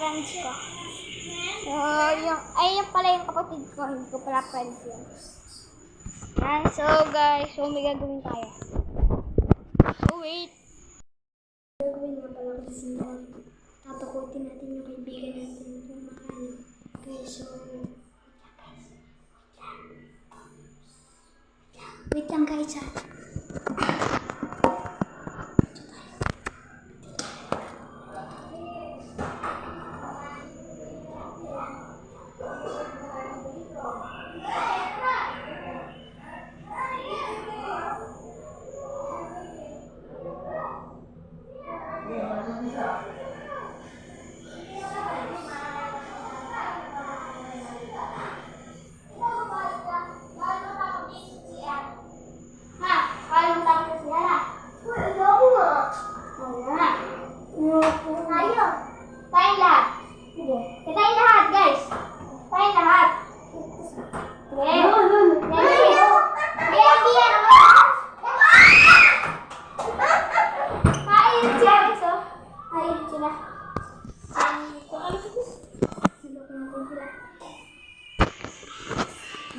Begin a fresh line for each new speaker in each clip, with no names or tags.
friends ko. Yung pala yung kapatid ko, hindi ko pala friends yun. Yan, so guys, may gagawin tayo. So wait. Gagawin nga pala kasi tatakutin natin yung kaibigan natin yung mga ano. Okay, so wait lang guys ha.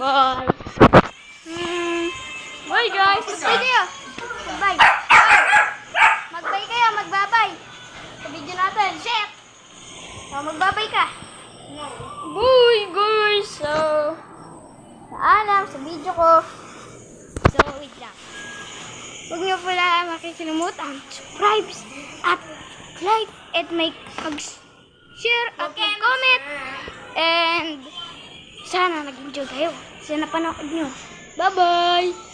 Bye. Bye guys. Magbay kayo. Magbay. Magbay kayo. Magbabay. Sa video natin. Share. Magbabay ka. Bye guys. So, paalam sa video ko. So, wait lang. Huwag niyo pala makikilimutan. Subscribe at like at mag-share at mag-comment. And sana nag-enjoy kayo sa napanood nyo. Bye-bye!